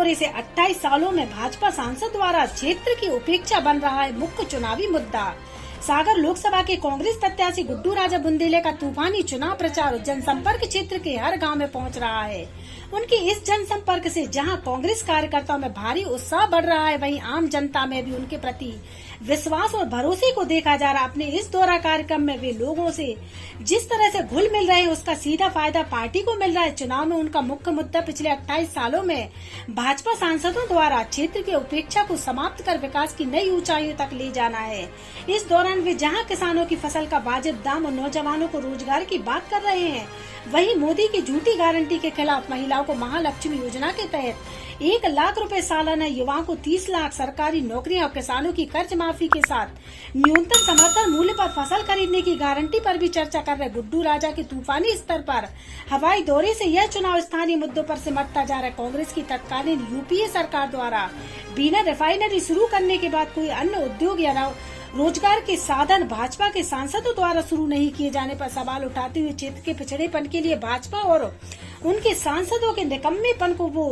दौरे से 28 सालों में भाजपा सांसद द्वारा क्षेत्र की उपेक्षा बन रहा है मुख्य चुनावी मुद्दा। सागर लोकसभा के कांग्रेस प्रत्याशी गुड्डू राजा बुंदेले का तूफानी चुनाव प्रचार जनसंपर्क क्षेत्र के हर गांव में पहुंच रहा है। उनके इस जनसंपर्क से जहां कांग्रेस कार्यकर्ताओं में भारी उत्साह बढ़ रहा है, वहीं आम जनता में भी उनके प्रति विश्वास और भरोसे को देखा जा रहा है। अपने इस दौरा कार्यक्रम में वे लोगों से जिस तरह से घुल मिल रहे हैं, उसका सीधा फायदा पार्टी को मिल रहा है। चुनाव में उनका मुख्य मुद्दा पिछले 28 सालों में भाजपा सांसदों द्वारा क्षेत्र की उपेक्षा को समाप्त कर विकास की नई ऊंचाइयों तक ले जाना है। इस दौरान वे जहां किसानों की फसल का वाजिब दाम और नौजवानों को रोजगार की बात कर रहे हैं, वहीं मोदी की झूठी गारंटी के खिलाफ महिलाओं को महालक्ष्मी योजना के तहत 1 लाख रुपए सालाना, युवाओं को 30 लाख सरकारी नौकरियां और किसानों की कर्ज माफी के साथ न्यूनतम समर्थन मूल्य पर फसल खरीदने की गारंटी पर भी चर्चा कर रहे गुड्डू राजा के तूफानी स्तर पर हवाई दौरे से यह चुनाव स्थानीय मुद्दों पर सिमटता जा रहा है। कांग्रेस की तत्कालीन यूपीए सरकार द्वारा बिना रिफाइनरी शुरू करने के बाद कोई अन्य उद्योग या रोजगार के साधन भाजपा के सांसदों द्वारा शुरू नहीं किए जाने पर सवाल उठाते हुए क्षेत्र के पिछड़ेपन के लिए भाजपा और उनके सांसदों के निकम्मेपन को वो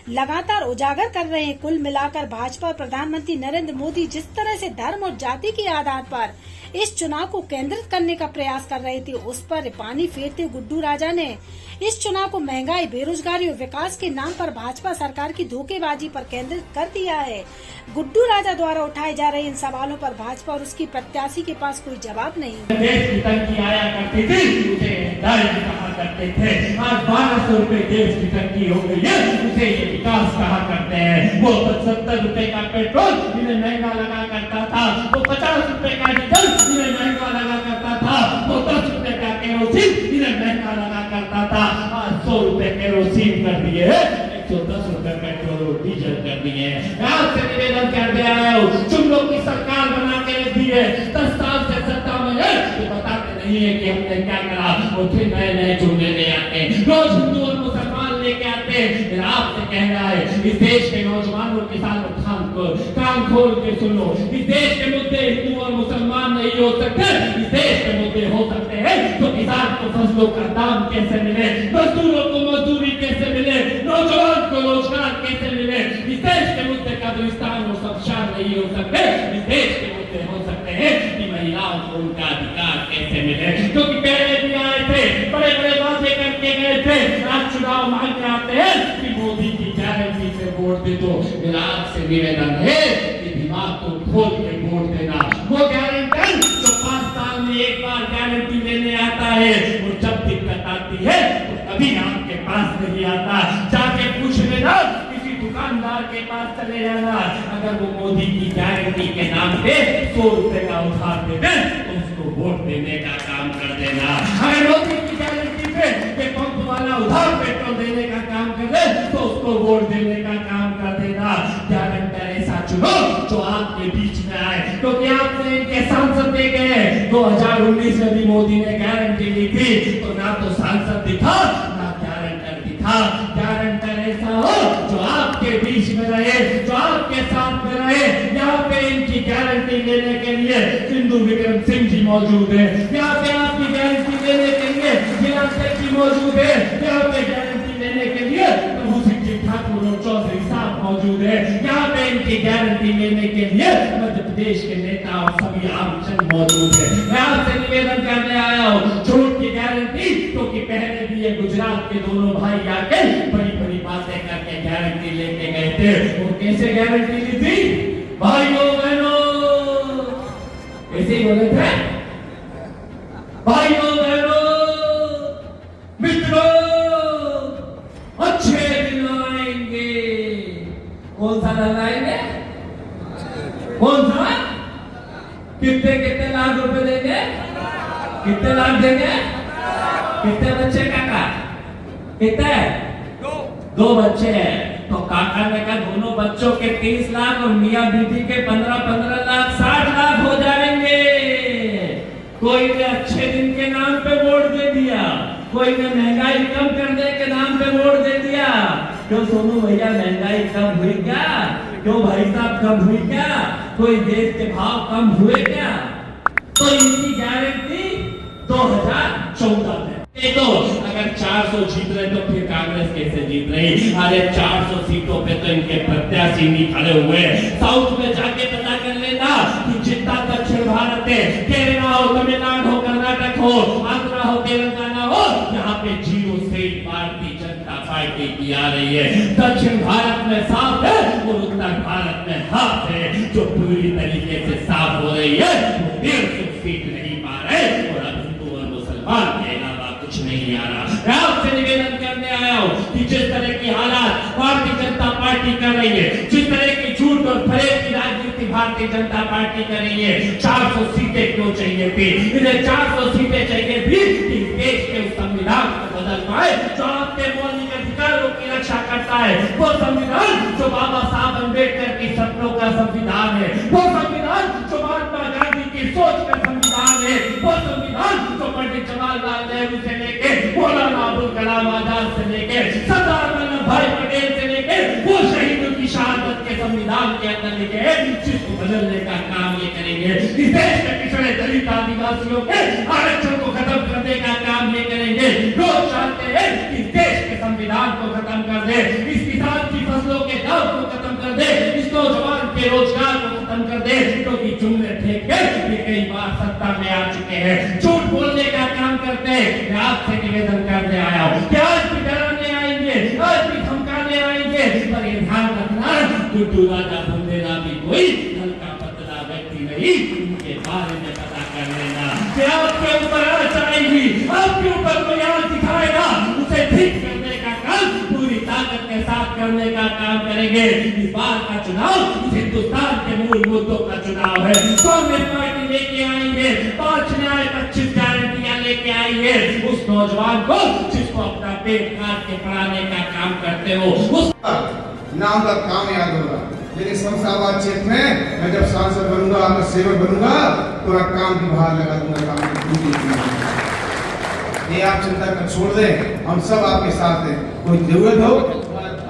लगातार उजागर कर रहे हैं। कुल मिलाकर भाजपा और प्रधानमंत्री नरेंद्र मोदी जिस तरह से धर्म और जाति के आधार पर इस चुनाव को केंद्रित करने का प्रयास कर रहे थे, उस पर पानी फेरते हुए गुड्डू राजा ने इस चुनाव को महंगाई, बेरोजगारी और विकास के नाम पर भाजपा सरकार की धोखेबाजी पर केंद्रित कर दिया है। गुड्डू राजा द्वारा उठाए जा रहे इन सवालों पर भाजपा और उसकी प्रत्याशी के पास कोई जवाब नहीं। देश की टंकी आया करती थी, उसे दारिद्र कहा करते थे। आज 1200 रुपए देश की टंकी हो गई है, उसे ये विकास कहा करते हैं। वो 70 रुपए का पेट्रोल इन्हें महंगा लगा करता था, वो 50 रुपए का डीजल इन्हें महंगा लगा करता था, वो 10 रुपए का केरोसिन इन्हें महंगा लगा करता था। आज 100 रुपए केरोसिन कर दिए है, 110 रुपए पेट्रोल और डीजल कर दिए। आज से निवेदन करते आया हूँ, तुम लोग की सरकार बना के रखी है, 10 साल से सत्ता में है, ये बताते नहीं है कि हमने क्या करा। वो फिर नए चुनने ले आते हैं, रोज हिंदू और मुसलमान लेके आते हैं। आपसे कह रहा है, इस देश के नौजवानों और किसानों कान खोल के सुनो। इस देश के मुद्दे हिंदू और मुसलमान नहीं हो सकते, इस देश के मुद्दे हो सकते हैं तो किसान को फसलों का दाम कैसे मिले, मजदूरों को मजदूरी कैसे मिले, नौजवान को रोजगार कैसे मिले। इस देश के मुद्दे का विस्तार और संचार नहीं हो सकते, इस देश के मुद्दे हो सकते हैं कि महिलाओं को उनका अधिकार कैसे मिले। क्योंकि पहले भी आए थे, बड़े बड़े वादे करके गए थे, आज चुनाव मांगने आते हैं कि मोदी की गारंटी से वोट दे दो। मेरा आपसे निवेदन है कि दिमाग को खोल के वोट देना। वो गारंटर जो 5 साल में एक बार गारंटी लेने आता है, और जब दिक्कत आती है तो कभी आपके पास नहीं आता। जाके पूछ लेना, किसी दुकानदार के पास चले जाना, अगर वो मोदी की गारंटी के नाम पे 100 रुपए का उधार दे दे तो उसको वोट देने का काम कर देना। अगर मोदी की गारंटी पे पंप वाला उधार पेट्रोल देने का काम कर दे तो उसको वोट देने का काम कर देना। गारंटर ऐसा चुनो जो आपके बीच में आए, क्योंकि आपने इनके सांसद देखे हैं। 2019 में भी मोदी ने गारंटी ली थी, तो ना तो सांसद दिखा ना गारंटर दिखा। गारंटर ऐसा हो जो आपके बीच में रहे, जो आपके साथ में रहे। यहाँ पे इनकी गारंटी लेने के लिए सिंधु विक्रम सिंह जी मौजूद है, यहाँ पे आपकी गारंटी लेने के लिए जिला सेक्रेटरी मौजूद है, यहाँ पे गारंटी लेने के लिए प्रभु सिंह जी ठाकुर और चौधरी साहब मौजूद है, यहाँ पे इनकी गारंटी लेने के लिए मध्य प्रदेश के नेता और सभी आमजन मौजूद है। मैं आपसे निवेदन करने आया हूँ, झूठ की गारंटी, क्योंकि पहले भी ये गुजरात के दोनों भाई आके बड़ी बड़ी बातें करके गारंटी लेके गए थे। वो कैसे गारंटी ली थी भाइयों बहनों, ऐसे ही बोले थे, भाइयों बहनों मित्रों, अच्छे दिन आएंगे। कौन सा दिन आएंगे? कौन सा? कितने कितने लाख रुपए देंगे? कितने लाख देंगे? कितने बच्चे काका? कितने? 2 बच्चे हैं। तो काका ने कहा दोनों बच्चों के 30 लाख और मियां बीवी के 15-15 लाख 60 लाख हो जाएंगे। कोई ने अच्छे दिन के नाम पे वोट दे दिया, कोई ने महंगाई कम करने के नाम पे वोट दे दिया। क्यों सोनू भैया महंगाई कम हुई क्या? क्यों भाई साहब कम हुई क्या? कोई देश के भाव कम हुए क्या? तो इनकी गारंटी 2014 में। तो अगर 400 400 जीत रहे तो फिर कांग्रेस कैसे जीत रही? अरे 400 सीटों पे तो इनके प्रत्याशी नहीं खड़े हुए। साउथ में जाके पता कर लेना कि जितना दक्षिण भारत है, केरला हो, तमिलनाडु हो, कर्नाटक हो, आंध्र हो, तेलंगाना हो, यहाँ पे 0 सीट भारतीय जनता पार्टी की आ रही है। दक्षिण भारत में साफ है और उत्तर भारत में हाफ है। जो पूरी तरीके से साफ हो रही है वो 150 सीट नहीं पा रहे और अब हिंदू और मुसलमान के अलावा कुछ नहीं आ रहा। मैं आपसे निवेदन करने आया हूँ कि जिस तरह की हालात भारतीय जनता पार्टी कर रही है, जिस तरह की झूठ और फरेब की राजनीति भारतीय जनता पार्टी कर रही है, 400 सीटें क्यों चाहिए थी? इन्हें 400 सीटें चाहिए थी कि देश के उस संविधान को बदल पाए जो आपके मौलिक अधिकारों की रक्षा करता है। वो संविधान जो बाबा साहब अम्बेडकर की सपनों का संविधान है, वो संविधान जो महात्मा गांधी की सोच का संविधान है, वो संविधान जो पंडित जवाहरलाल नेहरू से लेके मौलाना अबुल कलाम आजाद से लेके सरदार वल्लभ भाई पटेल से लेके वो शहीदों की शहादत के संविधान के अंदर लिखे हैं, जिसको बदलने का काम ये करेंगे। इस देश के पिछड़े दलित आदिवासियों के आरक्षण को खत्म करने का काम ये करेंगे। लोग चाहते हैं कि देश के संविधान को खत्म कर दे, इस किसान की फसलों के दाम को खत्म कर दे, इस नौजवान के रोजगार को खत्म कर दे, क्योंकि जुमले फेंक के ये कई बार सत्ता में आ चुके हैं, झूठ बोलने का काम करते हैं। मैं आपसे निवेदन करने आया हूँ कि आज भी डराने आएंगे, आज भी धमकाने आएंगे, पर ये ध्यान रखना गुड्डू राजा बुंदेला भी कोई हल्का पतला व्यक्ति नहीं। उनके बारे में पता कर लेना कि आपके ऊपर आँच आएगी, आपके ऊपर कोई आँच दिखाएगा, उसे ठीक करने का काम पूरी ताकत के साथ करने का काम करेंगे। इस बार का चुनाव इस हिंदुस्तान के मूल मुद्दों का चुनाव है। कांग्रेस पार्टी लेके आएंगे 5 न्याय 25 गारंटियां लेके आएंगे। उस नौजवान को जिसको अपना पेट काट के पढ़ाने का काम करते हो, उस नाम का काम याद होगा। लेकिन शमशाबाद क्षेत्र में मैं जब सांसद बनूंगा, मैं सेवक बनूंगा, पूरा काम की बाहर लगा दूंगा। ये आप चिंता कर छोड़ दें, हम सब आपके साथ हैं। कोई जरूरत हो,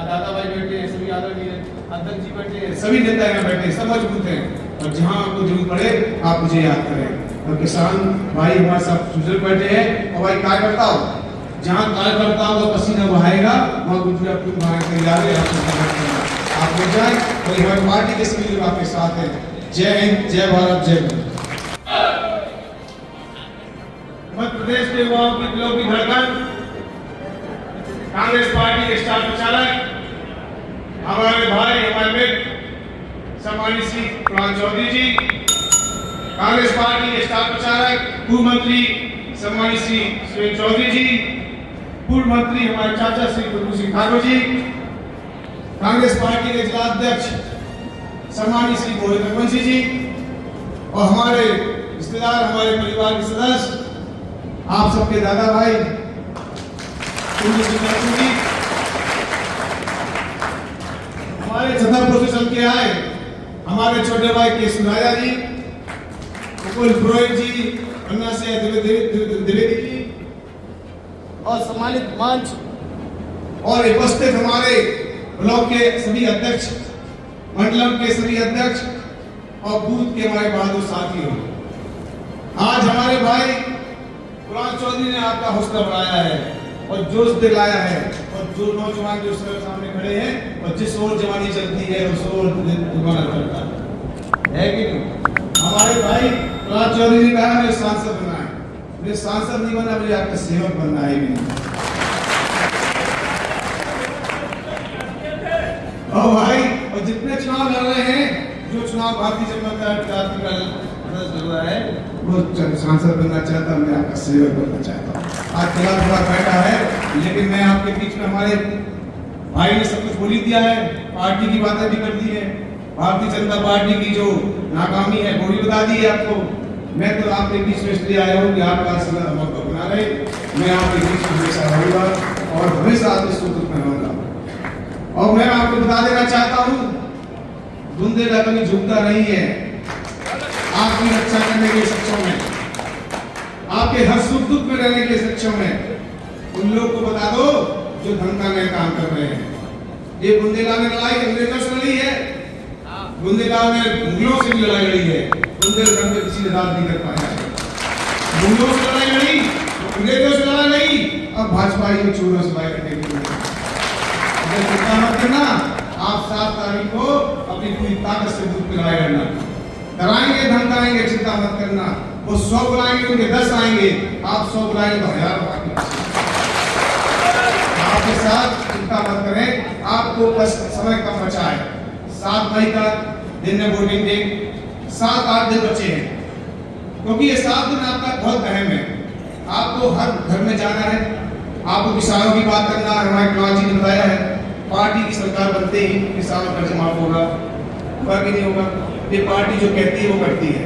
दादा भाई बैठे हैं, सभी आदरणीय अध्यक्ष जी बैठे हैं, सभी नेता यहाँ बैठे हैं, सब मजबूत हैं। और जहाँ आपको जरूरत पड़े आप मुझे याद करें। और किसान भाई हमारे साथ बुजुर्ग बैठे हैं, और भाई कार्यकर्ता हो, जहाँ कार्यकर्ता का पसीना बहाएगा वहाँ गुजरात अपनी बहाने तैयार है। आप हो जाए, और हमारी पार्टी के सभी लोग आपके साथ हैं। जय हिंद, जय भारत, जय हिंद। मध्य प्रदेश के युवाओं की दिलों की धड़कन, कांग्रेस पार्टी के स्टार प्रचारक हमारे भाई, हमारे मित्र सम्मानित श्री कुणाल चौधरी जी, कांग्रेस पार्टी के स्टार प्रचारक पूर्व मंत्री सम्मानित श्री सुरेश चौधरी जी, पूर्व मंत्री हमारे चाचा श्री कुलदीप सिंह ठाकुर जी, कांग्रेस पार्टी के जिला अध्यक्ष सम्मानित श्री मोहित रघुवंशी जी, और हमारे रिश्तेदार, हमारे परिवार के सदस्य, आप सबके दादा भाई जी, हमारे छतरपुर से चल के आए हमारे छोटे भाई के सुराजा जी, मुकुल पुरोहित जी, अन्ना से द्विवेदी जी, और सम्मानित मंच और उपस्थित हमारे ब्लॉक के सभी अध्यक्ष, मंडलम के सभी अध्यक्ष और बूथ के हमारे बहादुर साथियों, आज हमारे भाई कुणाल चौधरी ने आपका हौसला बढ़ाया है और जोश दिलाया है। और जो नौजवान जो सामने खड़े हैं, और जिस ओर जवानी चलती है उस ओर जमाना चलता है कि नहीं? हमारे भाई कुणाल चौधरी ने कहा मुझे सांसद बनना है, मुझे सांसद नहीं बनना, मुझे आपका सेवक बनना है भी नहीं। और भाई, और जितने चुनाव लड़ रहे हैं, जो चुनाव भारतीय जनता पार्टी का लड़ रहा है, वो सांसद बनना चाहता, मैं आपका सेवक बनना चाहता हूँ। आज थोड़ा थोड़ा बैठा है, लेकिन मैं आपके बीच में, हमारे भाई ने सब कुछ बोल ही दिया है, पार्टी की बातें भी कर दी है, भारतीय जनता पार्टी की जो नाकामी है वो भी बता दी है आपको। मैं तो आपके बीच में इसलिए आया हूँ कि आपका मौका बना रहे, मैं आपके बीच में हमेशा रहूंगा और हमेशा आपके सुख दुख में रहूंगा। और मैं आपको बता देना चाहता हूँ, बुंदेला कभी झुकता नहीं है आपकी रक्षा करने के सक्षम है, आपके हर सुख दुख में रहने के सक्षम है। उन लोग को बता दो जो धमकाने काम कर रहे हैं। ये बुंदेला ने लड़ाई अंग्रेजों से लड़ी है, बुंदेला ने मुगलों से भी लड़ाई लड़ी है, बुंदेलखंड में किसी ने राज नहीं कर पाया है। मुगलों से लड़ाई लड़ी तो अंग्रेजों से लड़ा नहीं, अब भाजपा ही चोरों से लड़ाई करने के लिए। चिंता मत करना, आप 7 तारीख को अपनी पूरी ताकत से दूध पिलाया करना, डराएंगे धमकाएंगे, चिंता मत करना। वो 100 बुलाएंगे, उनके 10 आएंगे, आप 100 बुलाएंगे तो 1000 आपके साथ। चिंता मत करें, आपको बस समय कम बचा है। 7 मई का दिन है वोटिंग डे, 7-8 दिन बचे हैं, क्योंकि ये 7 दिन आपका बहुत अहम है। आपको हर घर में जाना है, आपको किसानों की बात करना है। हमारे कलाल जी ने बताया है, पार्टी की सरकार बनते ही किसानों का कर्ज माफ होगा, बाकी नहीं होगा। ये पार्टी जो कहती है वो करती है।